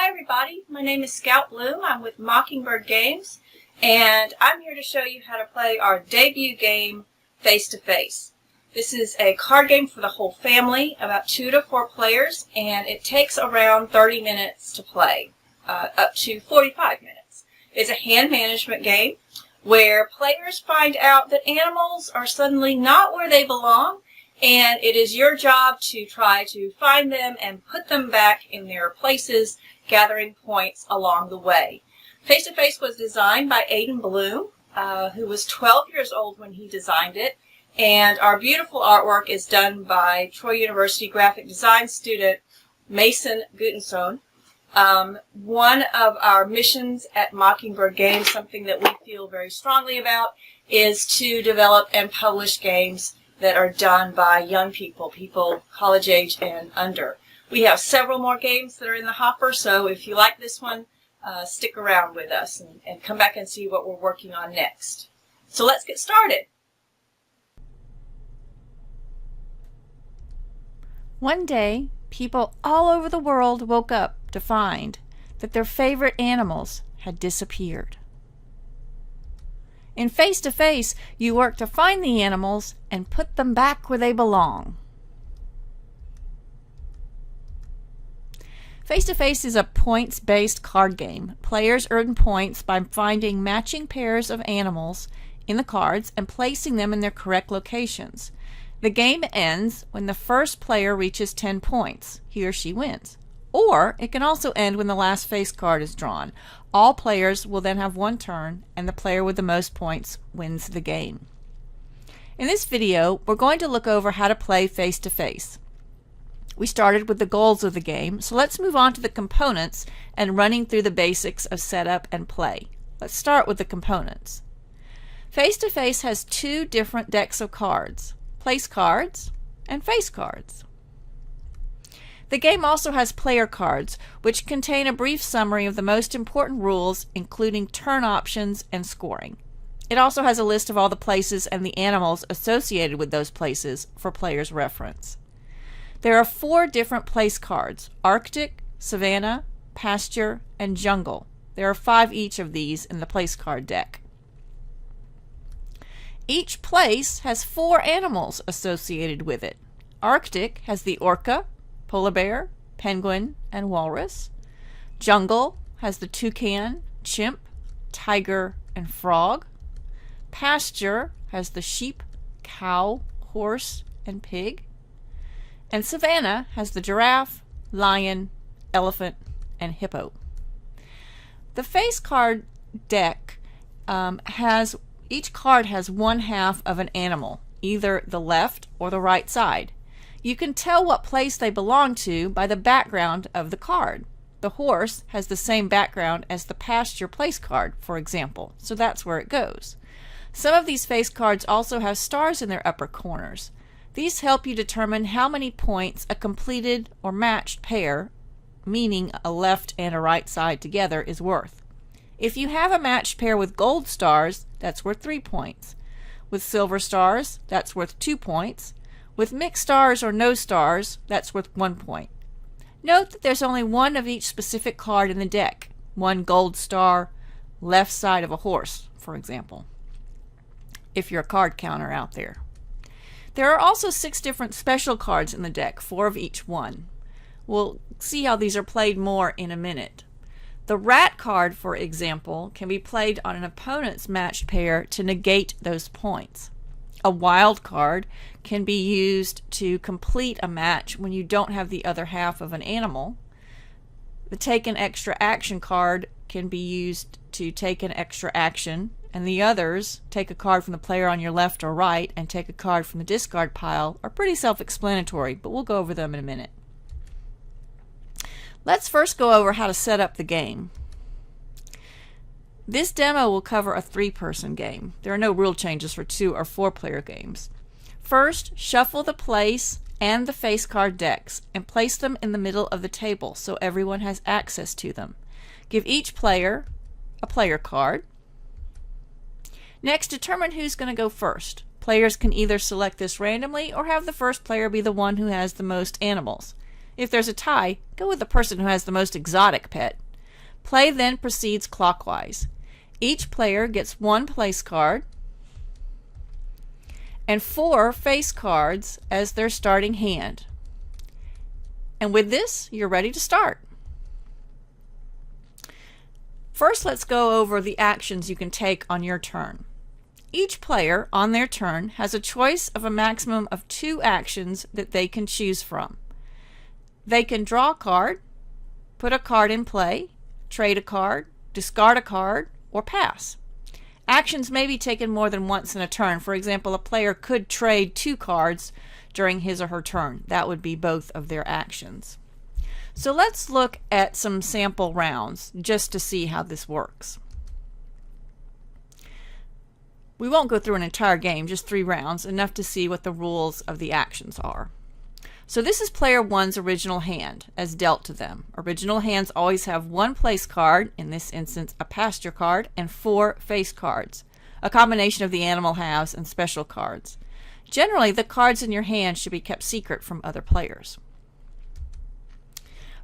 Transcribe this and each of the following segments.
Hi everybody, my name is Scout Bloom. I'm with Mockingbird Games, and I'm here to show you how to play our debut game, Face to Face. This is a card game for the whole family, about 2 to 4 players, and it takes around 30 minutes to play, up to 45 minutes. It's a hand management game where players find out that animals are suddenly not where they belong, and it is your job to try to find them and put them back in their places, gathering points along the way. Face to Face was designed by Aidan Blum, who was 12 years old when he designed it, and our beautiful artwork is done by Troy University graphic design student Mason Guttensohn. One of our missions at Mockingbird Games, something that we feel very strongly about, is to develop and publish games that are done by young people college age and under. We have several more games that are in the hopper, so if you like this one, stick around with us and come back and see what we're working on next. So let's get started. One day, people all over the world woke up to find that their favorite animals had disappeared. In Face to Face, you work to find the animals and put them back where they belong. Face to Face is a points-based card game. Players earn points by finding matching pairs of animals in the cards and placing them in their correct locations. The game ends when the first player reaches 10 points. He or she wins. Or it can also end when the last face card is drawn. All players will then have one turn, and the player with the most points wins the game. In this video, we're going to look over how to play Face to Face. We started with the goals of the game, so let's move on to the components and running through the basics of setup and play. Let's start with the components. Face to Face has 2 different decks of cards, place cards and face cards. The game also has player cards, which contain a brief summary of the most important rules, including turn options and scoring. It also has a list of all the places and the animals associated with those places for players' reference. There are 4 different place cards: Arctic, Savanna, Pasture, and Jungle. There are 5 each of these in the place card deck. Each place has 4 animals associated with it. Arctic has the orca, polar bear, penguin, and walrus. Jungle has the toucan, chimp, tiger, and frog. Pasture has the sheep, cow, horse, and pig. And Savanna has the giraffe, lion, elephant, and hippo. The face card deck each card has 1/2 of an animal, either the left or the right side. You can tell what place they belong to by the background of the card. The horse has the same background as the pasture place card, for example, so that's where it goes. Some of these face cards also have stars in their upper corners. These help you determine how many points a completed or matched pair, meaning a left and a right side together, is worth. If you have a matched pair with gold stars, that's worth 3 points. With silver stars, that's worth 2 points. With mixed stars or no stars, that's worth 1 point. Note that there's only one of each specific card in the deck. 1 gold star, left side of a horse, for example, if you're a card counter out there. There are also 6 different special cards in the deck, 4 of each one. We'll see how these are played more in a minute. The rat card, for example, can be played on an opponent's matched pair to negate those points. A wild card can be used to complete a match when you don't have the other half of an animal. The take an extra action card can be used to take an extra action, and the others, take a card from the player on your left or right and take a card from the discard pile, are pretty self-explanatory, but we'll go over them in a minute. Let's first go over how to set up the game. This demo will cover a 3-person game. There are no rule changes for 2 or 4-player games. First, shuffle the place and the face card decks and place them in the middle of the table so everyone has access to them. Give each player a player card. Next, determine who's going to go first. Players can either select this randomly or have the first player be the one who has the most animals. If there's a tie, go with the person who has the most exotic pet. Play then proceeds clockwise. Each player gets 1 place card and 4 face cards as their starting hand. And with this, you're ready to start. First, let's go over the actions you can take on your turn. Each player on their turn has a choice of a maximum of 2 actions that they can choose from. They can draw a card, put a card in play, trade a card, discard a card, or pass. Actions may be taken more than once in a turn. For example, a player could trade 2 cards during his or her turn. That would be both of their actions. So let's look at some sample rounds just to see how this works. We won't go through an entire game, just 3 rounds, enough to see what the rules of the actions are. So this is player 1's original hand as dealt to them. Original hands always have 1 place card, in this instance a pasture card, and 4 face cards, a combination of the animal halves and special cards. Generally, the cards in your hand should be kept secret from other players.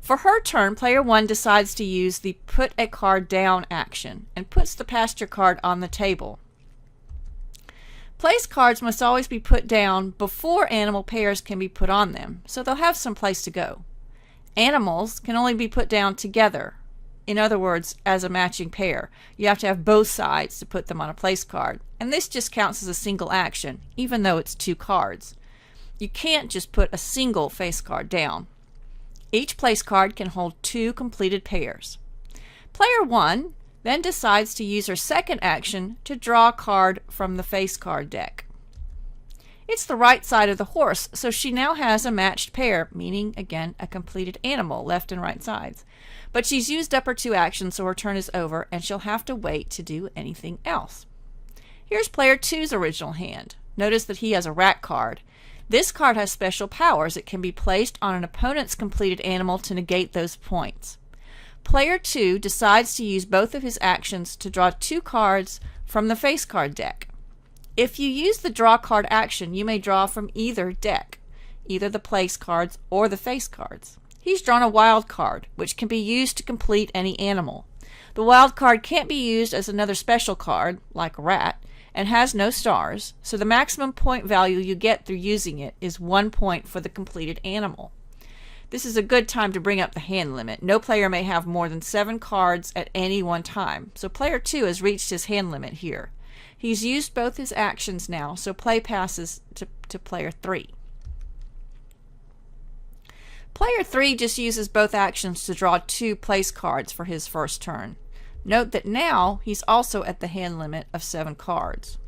For her turn, player 1 decides to use the put a card down action and puts the pasture card on the table. Place cards must always be put down before animal pairs can be put on them, so they'll have some place to go. Animals can only be put down together. In other words, as a matching pair. You have to have both sides to put them on a place card, and this just counts as a single action, even though it's 2 cards. You can't just put a single face card down. Each place card can hold 2 completed pairs. Player 1 then decides to use her second action to draw a card from the face card deck. It's the right side of the horse, so she now has a matched pair, meaning, again, a completed animal, left and right sides. But she's used up her 2 actions, so her turn is over, and she'll have to wait to do anything else. Here's player 2's original hand. Notice that he has a rat card. This card has special powers. It can be placed on an opponent's completed animal to negate those points. Player 2 decides to use both of his actions to draw 2 cards from the face card deck. If you use the draw card action, you may draw from either deck, either the place cards or the face cards. He's drawn a wild card, which can be used to complete any animal. The wild card can't be used as another special card, like a rat, and has no stars, so the maximum point value you get through using it is 1 point for the completed animal. This is a good time to bring up the hand limit. No player may have more than 7 cards at any one time, so player 2 has reached his hand limit here. He's used both his actions now, so play passes to player 3. Player 3 just uses both actions to draw 2 place cards for his first turn. Note that now he's also at the hand limit of 7 cards.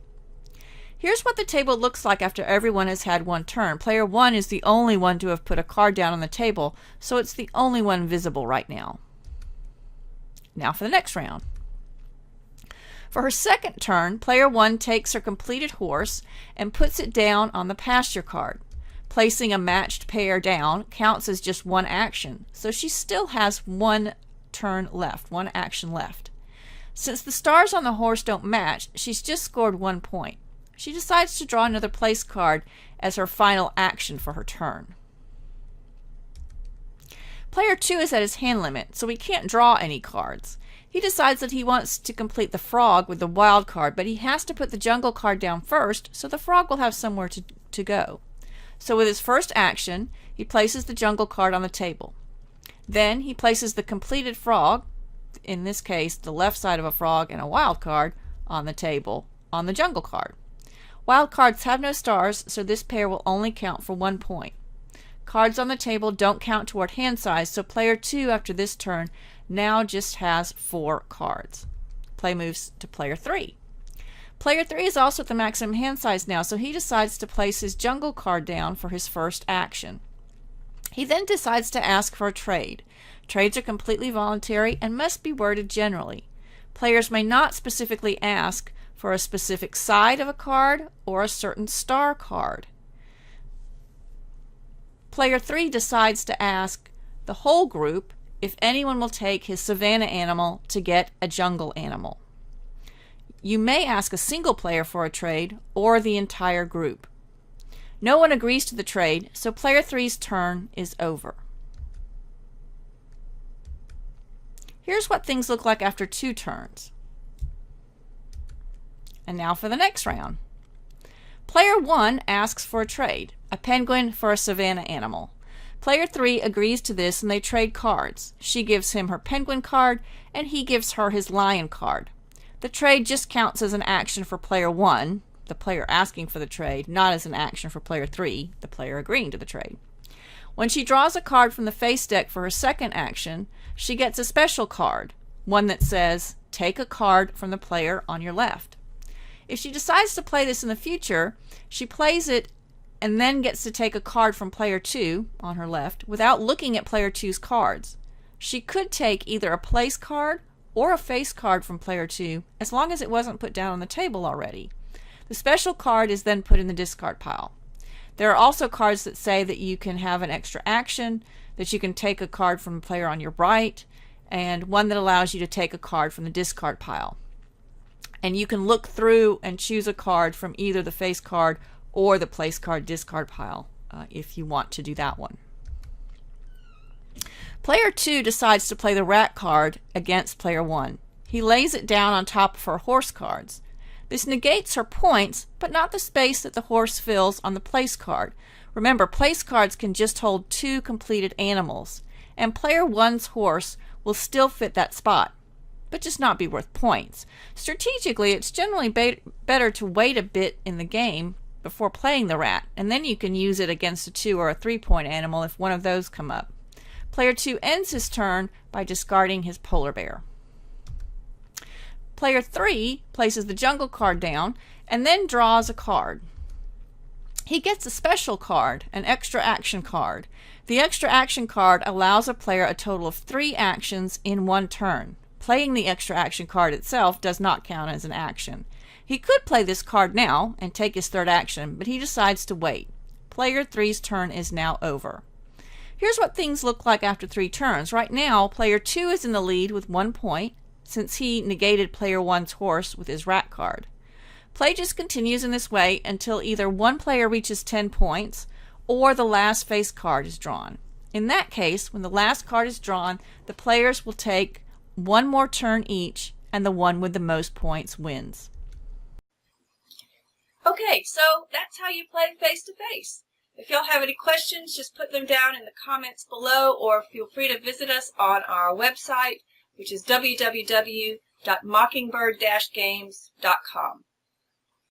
Here's what the table looks like after everyone has had 1 turn. Player 1 is the only one to have put a card down on the table, so it's the only one visible right now. Now for the next round. For her second turn, player 1 takes her completed horse and puts it down on the pasture card. Placing a matched pair down counts as just 1 action, so she still has 1 turn left, 1 action left. Since the stars on the horse don't match, she's just scored 1 point. She decides to draw another place card as her final action for her turn. Player 2 is at his hand limit, so he can't draw any cards. He decides that he wants to complete the frog with the wild card, but he has to put the jungle card down first, so the frog will have somewhere to go. So with his first action, he places the jungle card on the table. Then he places the completed frog, in this case the left side of a frog and a wild card, on the table on the jungle card. Wild cards have no stars, so this pair will only count for 1 point. Cards on the table don't count toward hand size, so player 2 after this turn now just has 4 cards. Play moves to player 3. Player 3 is also at the maximum hand size now, so he decides to place his jungle card down for his first action. He then decides to ask for a trade. Trades are completely voluntary and must be worded generally. Players may not specifically ask for a specific side of a card or a certain star card. Player 3 decides to ask the whole group if anyone will take his savanna animal to get a jungle animal. You may ask a single player for a trade or the entire group. No one agrees to the trade, so player 3's turn is over. Here's what things look like after 2 turns. And now for the next round. Player 1 asks for a trade, a penguin for a savanna animal. Player 3 agrees to this and they trade cards. She gives him her penguin card and he gives her his lion card. The trade just counts as an action for player 1, the player asking for the trade, not as an action for player 3, the player agreeing to the trade. When she draws a card from the face deck for her second action, she gets a special card, one that says, take a card from the player on your left. If she decides to play this in the future, she plays it and then gets to take a card from player 2 on her left without looking at player 2's cards. She could take either a place card or a face card from player 2 as long as it wasn't put down on the table already. The special card is then put in the discard pile. There are also cards that say that you can have an extra action, that you can take a card from a player on your right, and one that allows you to take a card from the discard pile. And you can look through and choose a card from either the face card or the place card discard pile if you want to do that one. Player 2 decides to play the rat card against player 1. He lays it down on top of her horse cards. This negates her points, but not the space that the horse fills on the place card. Remember, place cards can just hold 2 completed animals, and player 1's horse will still fit that spot, but just not be worth points. Strategically, it's generally better to wait a bit in the game before playing the rat, and then you can use it against a 2 or a 3-point animal if one of those come up. Player 2 ends his turn by discarding his polar bear. Player 3 places the jungle card down and then draws a card. He gets a special card, an extra action card. The extra action card allows a player a total of 3 actions in 1 turn. Playing the extra action card itself does not count as an action. He could play this card now and take his 3rd action, but he decides to wait. Player 3's turn is now over. Here's what things look like after 3 turns. Right now, player 2 is in the lead with 1 point, since he negated player 1's horse with his rat card. Play just continues in this way until either one player reaches 10 points or the last face card is drawn. In that case, when the last card is drawn, the players will take 1 more turn each, and the one with the most points wins. Okay, so that's how you play face-to-face. If y'all have any questions, just put them down in the comments below, or feel free to visit us on our website, which is www.mockingbird-games.com.